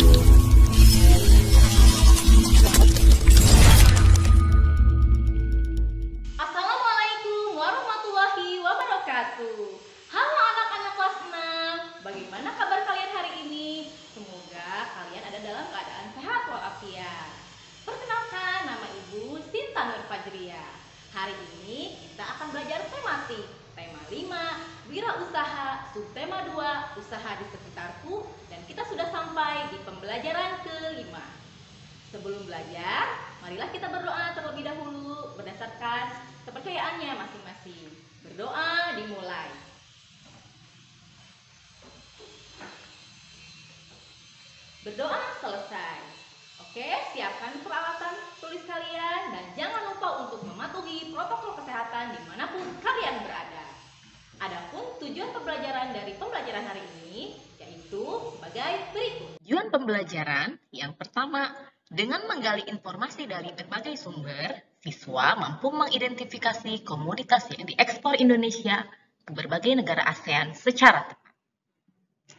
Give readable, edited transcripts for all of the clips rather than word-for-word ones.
Assalamualaikum warahmatullahi wabarakatuh. Halo anak-anak kelas 6, bagaimana kabar kalian hari ini? Semoga kalian ada dalam keadaan sehat walafiat. Perkenalkan, nama Ibu Sinta Nur Fajria. Hari ini kita akan belajar tematik. Tema 5, wirausaha, subtema 2, usaha di sekitarku, dan kita sudah sampai di pembelajaran ke-5. Sebelum belajar, marilah kita berdoa terlebih dahulu berdasarkan kepercayaannya masing-masing. Berdoa dimulai. Berdoa selesai. Oke, siapkan peralatan tulis kalian dan jangan lupa untuk mematuhi protokol kesehatan dimanapun kalian berada. Adapun tujuan pembelajaran dari pembelajaran hari ini yaitu sebagai berikut. Tujuan pembelajaran yang pertama, dengan menggali informasi dari berbagai sumber, siswa mampu mengidentifikasi komoditas yang diekspor Indonesia ke berbagai negara ASEAN secara tepat.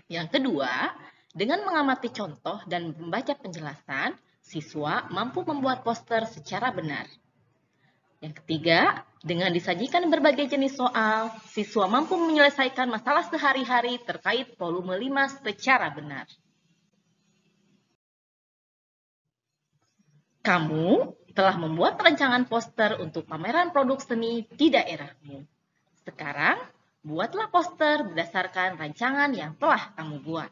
Yang kedua, dengan mengamati contoh dan membaca penjelasan, siswa mampu membuat poster secara benar. Yang ketiga, dengan disajikan berbagai jenis soal, siswa mampu menyelesaikan masalah sehari-hari terkait volume 5 secara benar. Kamu telah membuat rancangan poster untuk pameran produk seni di daerahmu. Sekarang, buatlah poster berdasarkan rancangan yang telah kamu buat.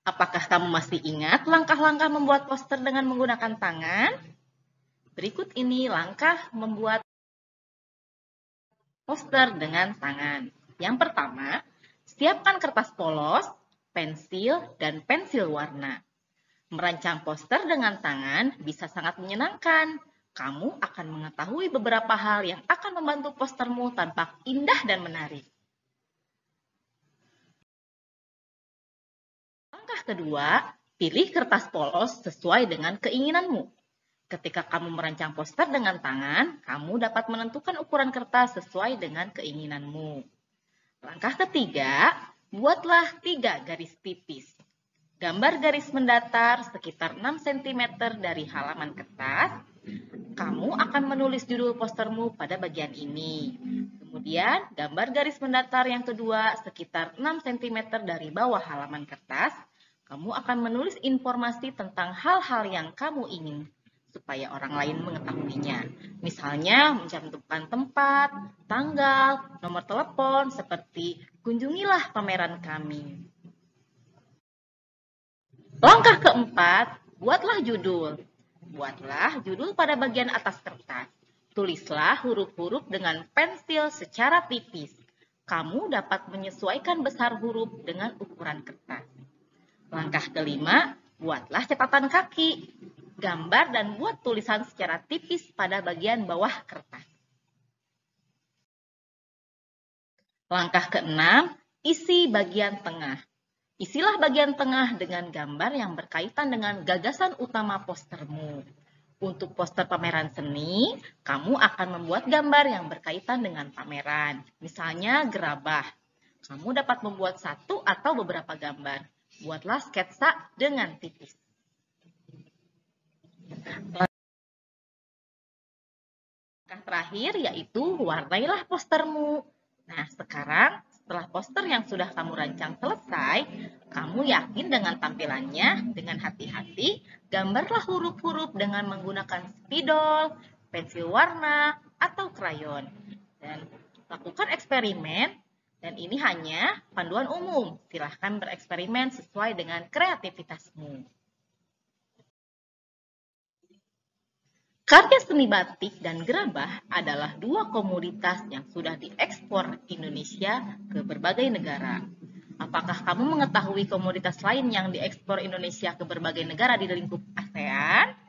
Apakah kamu masih ingat langkah-langkah membuat poster dengan menggunakan tangan? Berikut ini langkah membuat poster dengan tangan. Yang pertama, siapkan kertas polos, pensil, dan pensil warna. Merancang poster dengan tangan bisa sangat menyenangkan. Kamu akan mengetahui beberapa hal yang akan membantu postermu tampak indah dan menarik. Langkah kedua, pilih kertas polos sesuai dengan keinginanmu. Ketika kamu merancang poster dengan tangan, kamu dapat menentukan ukuran kertas sesuai dengan keinginanmu. Langkah ketiga, buatlah 3 garis tipis. Gambar garis mendatar sekitar 6 cm dari halaman kertas. Kamu akan menulis judul postermu pada bagian ini. Kemudian, gambar garis mendatar yang kedua sekitar 6 cm dari bawah halaman kertas. Kamu akan menulis informasi tentang hal-hal yang kamu ingin supaya orang lain mengetahuinya. Misalnya, mencantumkan tempat, tanggal, nomor telepon, seperti kunjungilah pameran kami. Langkah keempat, buatlah judul. Buatlah judul pada bagian atas kertas. Tulislah huruf-huruf dengan pensil secara tipis. Kamu dapat menyesuaikan besar huruf dengan ukuran kertas. Langkah kelima, buatlah catatan kaki. Gambar dan buat tulisan secara tipis pada bagian bawah kertas. Langkah keenam, isi bagian tengah. Isilah bagian tengah dengan gambar yang berkaitan dengan gagasan utama postermu. Untuk poster pameran seni, kamu akan membuat gambar yang berkaitan dengan pameran. Misalnya gerabah. Kamu dapat membuat 1 atau beberapa gambar. Buatlah sketsa dengan tipis. Langkah terakhir yaitu warnailah postermu. Nah, sekarang setelah poster yang sudah kamu rancang selesai, kamu yakin dengan tampilannya. Dengan hati-hati, gambarlah huruf-huruf dengan menggunakan spidol, pensil warna, atau krayon. Dan lakukan eksperimen, dan ini hanya panduan umum. Silahkan bereksperimen sesuai dengan kreativitasmu. Karya seni batik dan gerabah adalah 2 komoditas yang sudah diekspor Indonesia ke berbagai negara. Apakah kamu mengetahui komoditas lain yang diekspor Indonesia ke berbagai negara di lingkup ASEAN?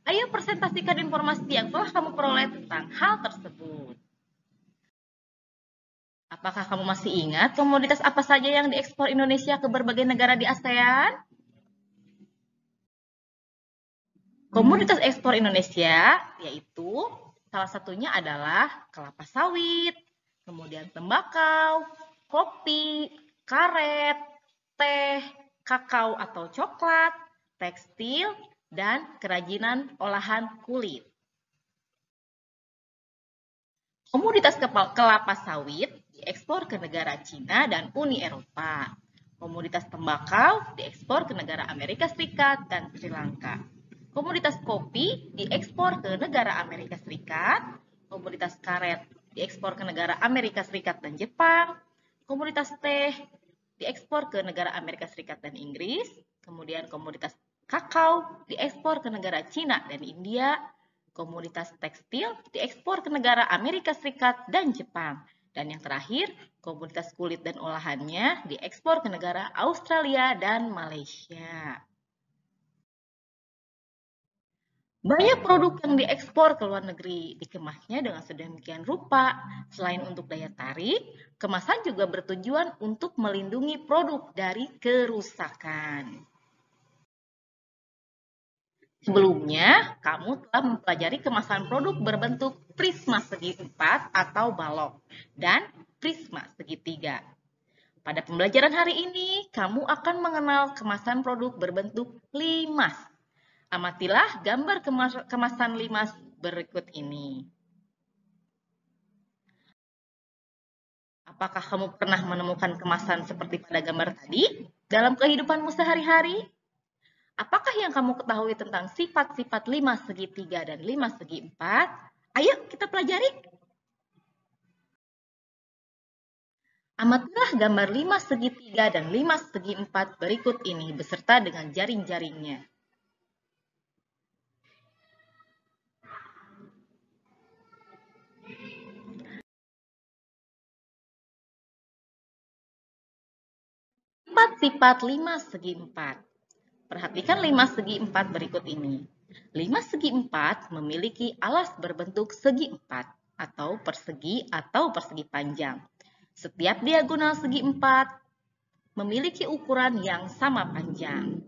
Ayo presentasikan informasi yang telah kamu peroleh tentang hal tersebut. Apakah kamu masih ingat komoditas apa saja yang diekspor Indonesia ke berbagai negara di ASEAN? Komoditas ekspor Indonesia yaitu salah satunya adalah kelapa sawit, kemudian tembakau, kopi, karet, teh, kakao atau coklat, tekstil, dan kerajinan olahan kulit. Komoditas kelapa sawit diekspor ke negara Cina dan Uni Eropa. Komoditas tembakau diekspor ke negara Amerika Serikat dan Sri Lanka. Komoditas kopi diekspor ke negara Amerika Serikat. Komoditas karet diekspor ke negara Amerika Serikat dan Jepang. Komoditas teh diekspor ke negara Amerika Serikat dan Inggris. Kemudian komoditas kakao diekspor ke negara Cina dan India. Komoditas tekstil diekspor ke negara Amerika Serikat dan Jepang. Dan yang terakhir, komoditas kulit dan olahannya diekspor ke negara Australia dan Malaysia. Banyak produk yang diekspor ke luar negeri dikemasnya dengan sedemikian rupa. Selain untuk daya tarik, kemasan juga bertujuan untuk melindungi produk dari kerusakan. Sebelumnya, kamu telah mempelajari kemasan produk berbentuk prisma segi 4 atau balok dan prisma segitiga. Pada pembelajaran hari ini, kamu akan mengenal kemasan produk berbentuk limas. Amatilah gambar kemasan limas berikut ini. Apakah kamu pernah menemukan kemasan seperti pada gambar tadi dalam kehidupanmu sehari-hari? Apakah yang kamu ketahui tentang sifat-sifat limas segitiga dan limas segi 4? Ayo kita pelajari. Amatilah gambar limas segitiga dan limas segi 4 berikut ini beserta dengan jaring-jaringnya. Sifat-sifat limas segi 4. Perhatikan limas segi 4 berikut ini. Limas segi 4 memiliki alas berbentuk segi 4 atau persegi panjang. Setiap diagonal segi 4 memiliki ukuran yang sama panjang.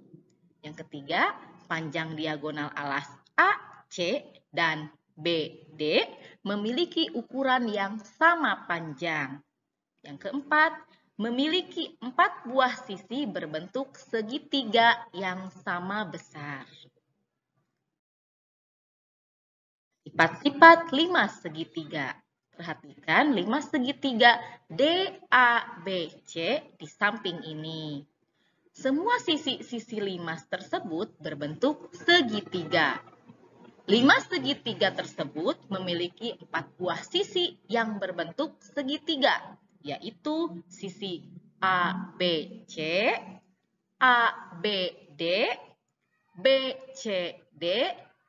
Yang ketiga, panjang diagonal alas AC dan BD memiliki ukuran yang sama panjang. Yang keempat, memiliki 4 buah sisi berbentuk segitiga yang sama besar. Sifat-sifat limas segitiga. Perhatikan limas segitiga DABC di samping ini. Semua sisi-sisi limas tersebut berbentuk segitiga. Limas segitiga tersebut memiliki 4 buah sisi yang berbentuk segitiga, yaitu sisi ABC, ABD, BCD,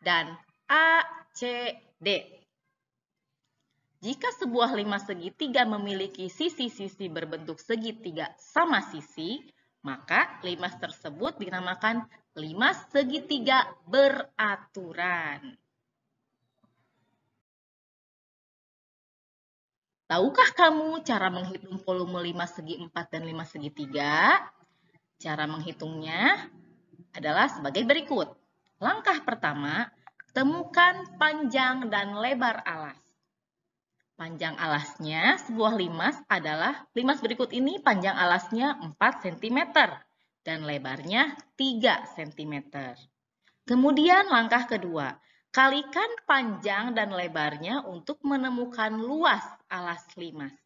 dan ACD. Jika sebuah limas segitiga memiliki sisi-sisi berbentuk segitiga sama sisi, maka limas tersebut dinamakan limas segitiga beraturan. Tahukah kamu cara menghitung volume limas segi 4 dan limas segitiga? Cara menghitungnya adalah sebagai berikut. Langkah pertama, temukan panjang dan lebar alas. Panjang alasnya sebuah limas adalah, limas berikut ini panjang alasnya 4 cm dan lebarnya 3 cm. Kemudian langkah kedua, kalikan panjang dan lebarnya untuk menemukan luas alas limas.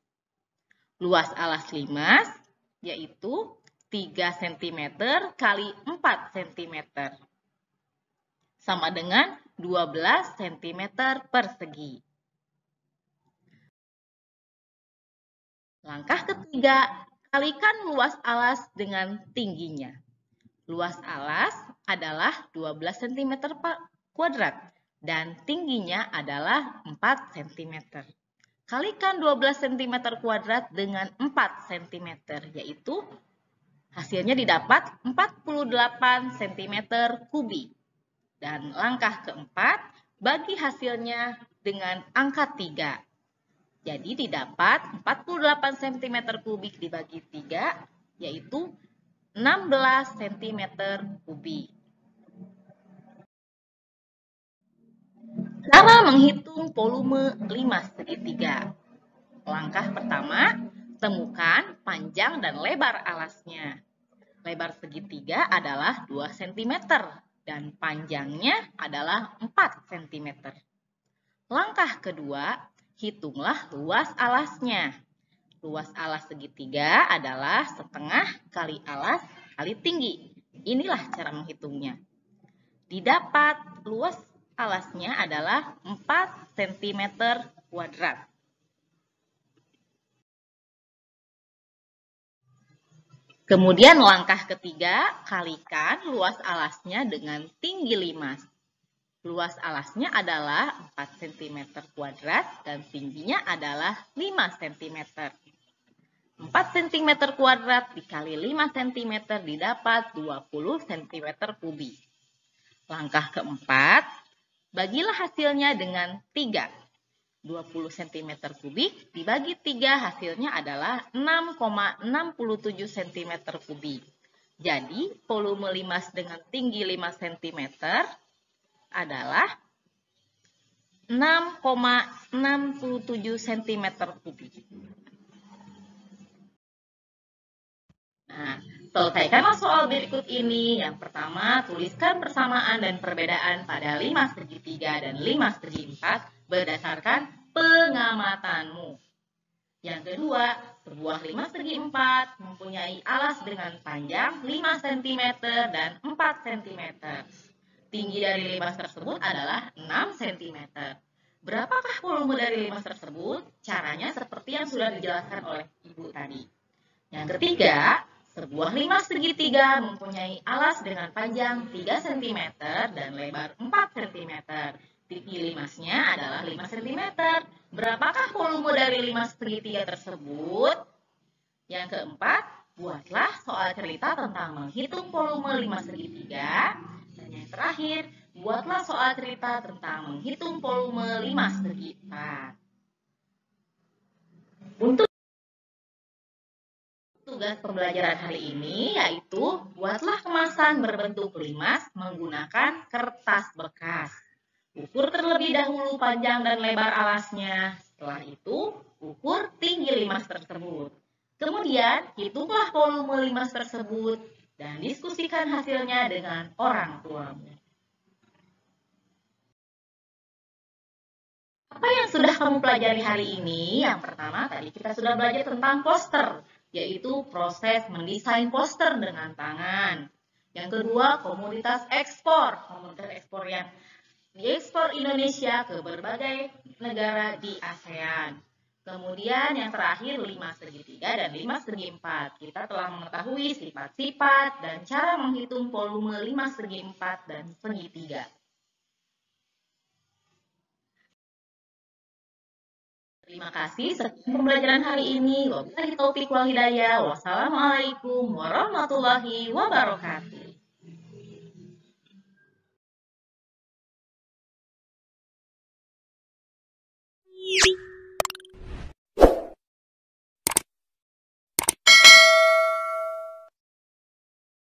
Luas alas limas yaitu 3 cm kali 4 cm. Sama dengan 12 cm persegi. Langkah ketiga, kalikan luas alas dengan tingginya. Luas alas adalah 12 cm kuadrat dan tingginya adalah 4 cm. Kalikan 12 cm kuadrat dengan 4 cm, yaitu hasilnya didapat 48 cm kubik. Dan langkah keempat, bagi hasilnya dengan angka 3. Jadi didapat 48 cm kubik dibagi 3, yaitu 16 cm kubik. Cara menghitung volume limas segitiga. Langkah pertama, temukan panjang dan lebar alasnya. Lebar segitiga adalah 2 cm dan panjangnya adalah 4 cm. Langkah kedua, hitunglah luas alasnya. Luas alas segitiga adalah setengah kali alas kali tinggi. Inilah cara menghitungnya. Didapat luas alasnya adalah 4 cm kuadrat. Kemudian langkah ketiga, kalikan luas alasnya dengan tinggi limas. Luas alasnya adalah 4 cm kuadrat dan tingginya adalah 5 cm. 4 cm kuadrat dikali 5 cm didapat 20 cm kubik. Langkah keempat, bagilah hasilnya dengan 3. 20 cm kubik dibagi 3 hasilnya adalah 6,67 cm kubik. Jadi volume limas dengan tinggi 5 cm adalah 6,67 cm kubik. Nah, selesaikanlah soal berikut ini. Yang pertama, tuliskan persamaan dan perbedaan pada limas segitiga dan limas segi 4 berdasarkan pengamatanmu. Yang kedua, sebuah limas segi 4 mempunyai alas dengan panjang 5 cm dan 4 cm. Tinggi dari limas tersebut adalah 6 cm. Berapakah volume dari limas tersebut? Caranya seperti yang sudah dijelaskan oleh Ibu tadi. Yang ketiga, sebuah limas segitiga mempunyai alas dengan panjang 3 cm dan lebar 4 cm. Tinggi limasnya adalah 5 cm. Berapakah volume dari limas segitiga tersebut? Yang keempat, buatlah soal cerita tentang menghitung volume limas segitiga. Dan yang terakhir, buatlah soal cerita tentang menghitung volume limas segi 4. Untuk tugas pembelajaran hari ini yaitu buatlah kemasan berbentuk limas menggunakan kertas bekas. Ukur terlebih dahulu panjang dan lebar alasnya. Setelah itu, ukur tinggi limas tersebut. Kemudian, hitunglah volume limas tersebut dan diskusikan hasilnya dengan orang tuamu. Apa yang sudah kamu pelajari hari ini? Yang pertama, tadi kita sudah belajar tentang poster, yaitu proses mendesain poster dengan tangan. Yang kedua, komoditas ekspor. Komoditas ekspor yang diekspor Indonesia ke berbagai negara di ASEAN. Kemudian yang terakhir limas segitiga dan limas segi 4. Kita telah mengetahui sifat-sifat dan cara menghitung volume limas segi 4 dan segitiga. Terima kasih sekian pembelajaran hari ini. Wabillahi taufiq wal hidayah. Wassalamualaikum warahmatullahi wabarakatuh.